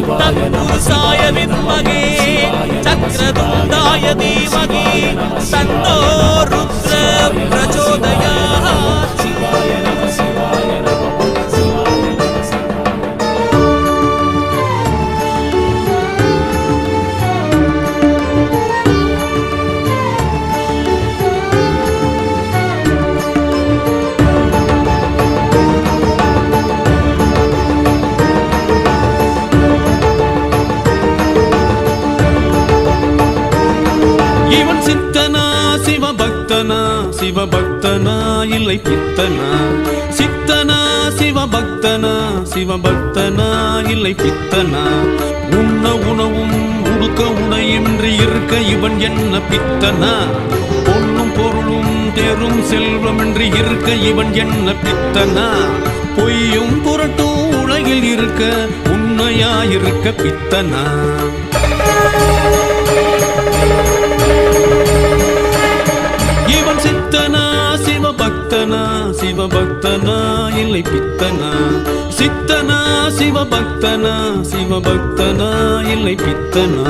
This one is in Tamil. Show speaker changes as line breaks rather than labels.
तत्पुरुषाय विद्महे चक्रतुण्डाय धीमहि तन्नो रुद्र प्रचोदयात्।
சிவபக்தனா இல்லை பித்தனா, சித்தனா சிவபக்தனா, சிவபக்தனா இல்லை பித்தனா. உண்ண உணவும் உடுக்க உடையின்றி இருக்க இவன் என்ன பித்தனா? பொன்னும் பொருளும் தேரும் செல்வமின்றி இருக்க இவன் என்ன பித்தனா? பொய்யும் புரட்டும் உலகில் இருக்க உண்மையாயிருக்க பித்தனா? இவன் சித்தனா சிவபக்தனா, சிவபக்தனா இல்லை பித்தனா, சித்தனா சிவபக்தனா, சிவபக்தனா இல்லை பித்தனா.